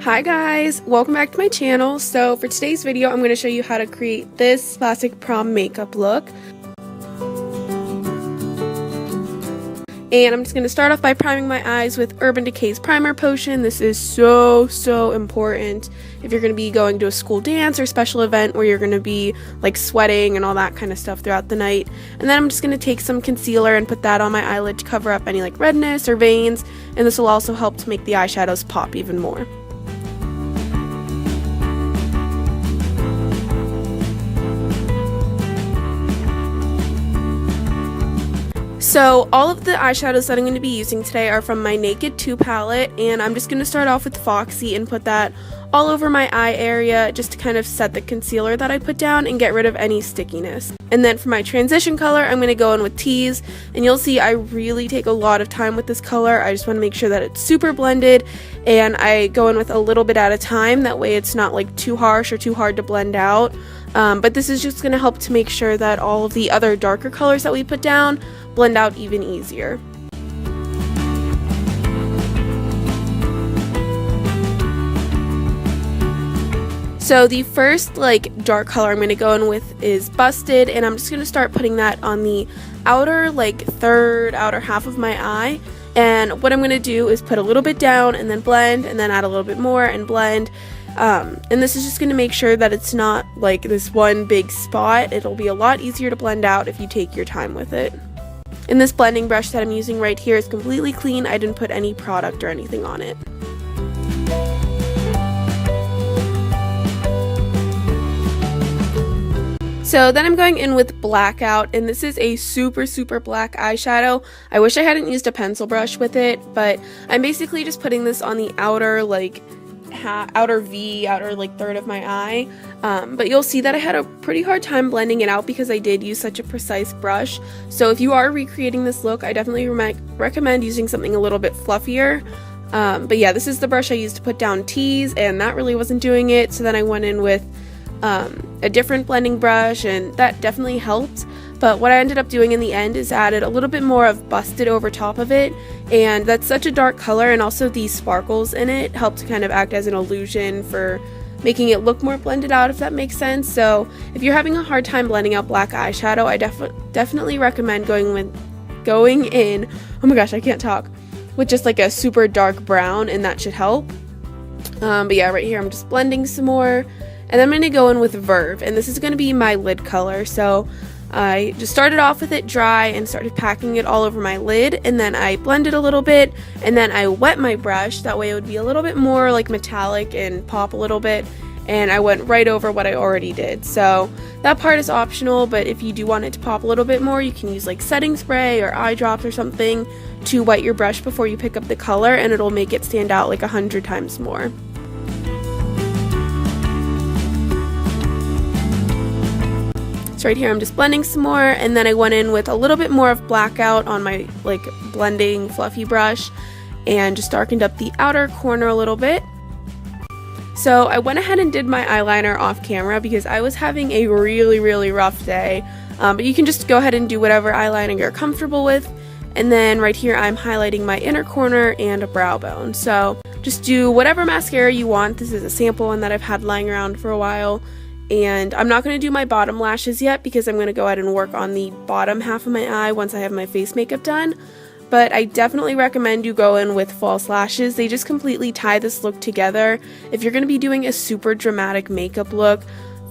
Hi guys, welcome back to my channel. So for today's video, I'm going to show you how to create this classic prom makeup look. And I'm just going to start off by priming my eyes with Urban Decay's primer potion. This is so important if you're going to be going to a school dance or special event where you're going to be like sweating and all that kind of stuff throughout the night. And then I'm just going to take some concealer and put that on my eyelid to cover up any like redness or veins, and this will also help to make the eyeshadows pop even more. So all of the eyeshadows that I'm going to be using today are from my Naked 2 palette, and I'm just going to start off with Foxy and put that all over my eye area just to kind of set the concealer that I put down and get rid of any stickiness. And then for my transition color, I'm going to go in with Tease, and you'll see I really take a lot of time with this color. I just want to make sure that it's super blended, and I go in with a little bit at a time. That way it's not like too harsh or too hard to blend out. But this is just going to help to make sure that all of the other darker colors that we put down blend out even easier. So the first like dark color I'm going to go in with is Busted, and I'm just going to start putting that on the outer outer half of my eye. And what I'm going to do is put a little bit down and then blend, and then add a little bit more and blend. And this is just going to make sure that it's not like this one big spot. It'll be a lot easier to blend out if you take your time with it. And this blending brush that I'm using right here is completely clean. I didn't put any product or anything on it. So then I'm going in with Blackout, and this is a super black eyeshadow. I wish I hadn't used a pencil brush with it, but I'm basically just putting this on the outer outer third of my eye. But you'll see that I had a pretty hard time blending it out because I did use such a precise brush. So if you are recreating this look, I definitely recommend using something a little bit fluffier. But yeah, this is the brush I used to put down Tease, and that really wasn't doing it. So then I went in with a different blending brush, and that definitely helped. But what I ended up doing in the end is added a little bit more of Busted over top of it, and that's such a dark color, and also these sparkles in it help to kind of act as an illusion for making it look more blended out, if that makes sense. So if you're having a hard time blending out black eyeshadow, I definitely recommend going in, oh my gosh, I can't talk, with just like a super dark brown, and that should help. But yeah, right here I'm just blending some more, and then I'm going to go in with Verve, and this is going to be my lid color. So I just started off with it dry and started packing it all over my lid, and then I blended a little bit, and then I wet my brush, that way it would be a little bit more like metallic and pop a little bit, and I went right over what I already did. So that part is optional, but if you do want it to pop a little bit more, you can use like setting spray or eye drops or something to wet your brush before you pick up the color, and it'll make it stand out like 100 times more. So right here I'm just blending some more, and then I went in with a little bit more of Blackout on my like blending fluffy brush and just darkened up the outer corner a little bit. So I went ahead and did my eyeliner off camera because I was having a really rough day, but you can just go ahead and do whatever eyeliner you're comfortable with. And then right here I'm highlighting my inner corner and a brow bone. So just do whatever mascara you want. This is a sample one that I've had lying around for a while. And I'm not going to do my bottom lashes yet because I'm going to go ahead and work on the bottom half of my eye once I have my face makeup done. But I definitely recommend you go in with false lashes. They just completely tie this look together. If you're going to be doing a super dramatic makeup look,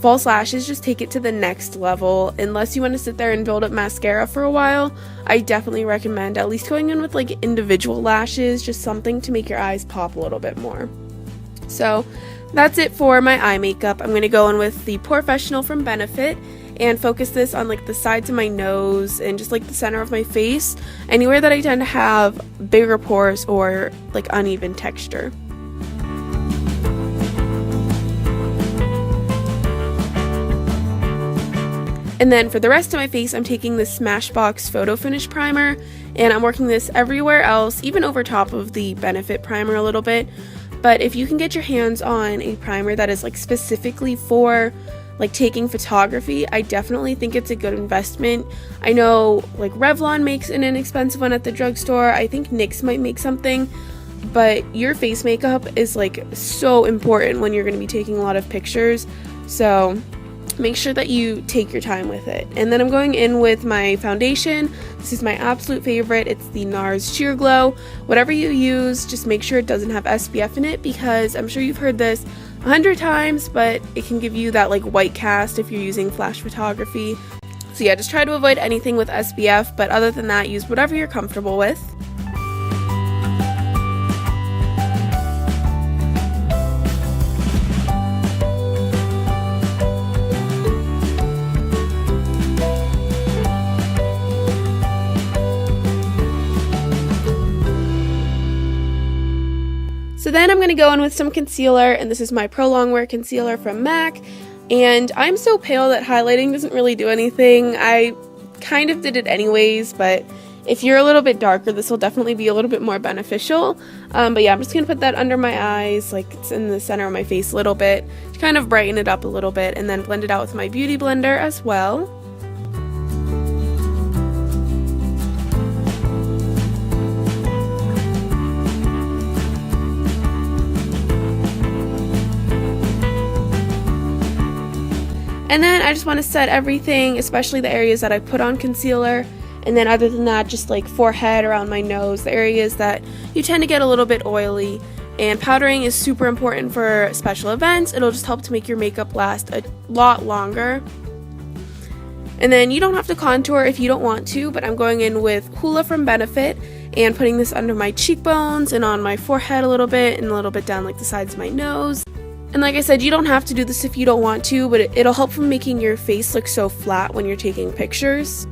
false lashes just take it to the next level. Unless you want to sit there and build up mascara for a while, I definitely recommend at least going in with like individual lashes, just something to make your eyes pop a little bit more. So that's it for my eye makeup. I'm going to go in with the Professional from Benefit and focus this on like the sides of my nose and just like the center of my face, anywhere that I tend to have bigger pores or like uneven texture. And then for the rest of my face, I'm taking the Smashbox Photo Finish Primer, and I'm working this everywhere else, even over top of the Benefit primer a little bit. But if you can get your hands on a primer that is like specifically for like taking photography, I definitely think it's a good investment. I know like Revlon makes an inexpensive one at the drugstore. I think NYX might make something. but your face makeup is like so important when you're going to be taking a lot of pictures, so make sure that you take your time with it. And then I'm going in with my foundation. This is my absolute favorite. It's the NARS Sheer Glow. Whatever you use, just make sure it doesn't have SPF in it, because I'm sure you've heard this 100 times, but it can give you that like white cast if you're using flash photography. So yeah, just try to avoid anything with SPF, but other than that, use whatever you're comfortable with. So then I'm going to go in with some concealer, and this is my Pro Longwear Concealer from MAC, and I'm so pale that highlighting doesn't really do anything. I kind of did it anyways, but if you're a little bit darker, this will definitely be a little bit more beneficial. But yeah, I'm just going to put that under my eyes, like it's in the center of my face a little bit, to kind of brighten it up a little bit, and then blend it out with my Beauty Blender as well. And then I just want to set everything, especially the areas that I put on concealer. And then other than that, just like forehead, around my nose, the areas that you tend to get a little bit oily. And powdering is super important for special events. It'll just help to make your makeup last a lot longer. And then you don't have to contour if you don't want to, but I'm going in with Hoola from Benefit and putting this under my cheekbones and on my forehead a little bit, and a little bit down like the sides of my nose. And like I said, you don't have to do this if you don't want to, but it'll help from making your face look so flat when you're taking pictures.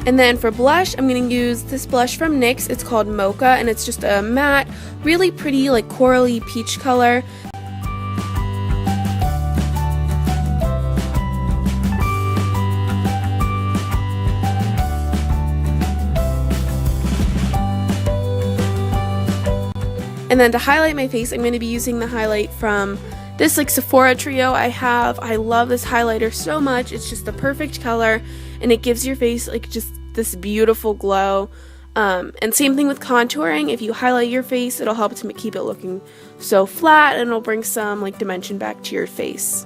And then for blush, I'm going to use this blush from NYX. It's called Mocha, and it's just a matte, really pretty, like corally peach color. And then to highlight my face, I'm going to be using the highlight from this like Sephora trio I have. I love this highlighter so much. It's just the perfect color, and it gives your face like just this beautiful glow. And same thing with contouring. If you highlight your face, it'll help to keep it looking so flat, and it'll bring some like dimension back to your face.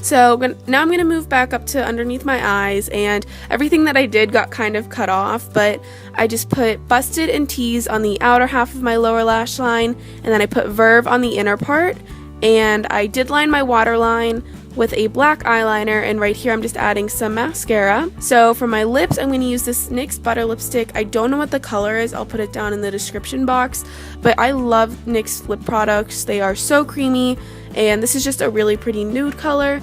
So now I'm going to move back up to underneath my eyes, and everything that I did got kind of cut off, but I just put Busted and Tease on the outer half of my lower lash line, and then I put Verve on the inner part, and I did line my waterline with a black eyeliner, and right here I'm just adding some mascara. So for my lips, I'm going to use this NYX Butter Lipstick. I don't know what the color is, I'll put it down in the description box, but I love NYX lip products. They are so creamy, and this is just a really pretty nude color.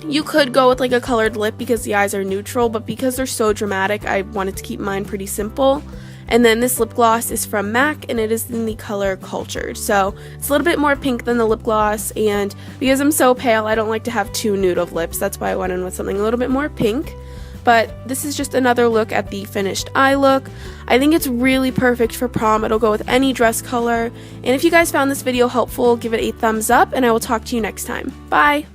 You could go with like a colored lip because the eyes are neutral, but because they're so dramatic, I wanted to keep mine pretty simple. And then this lip gloss is from MAC, and it is in the color Cultured. So it's a little bit more pink than the lip gloss, and because I'm so pale, I don't like to have too nude of lips. That's why I went in with something a little bit more pink. But this is just another look at the finished eye look. I think it's really perfect for prom. It'll go with any dress color. And if you guys found this video helpful, give it a thumbs up, and I will talk to you next time. Bye!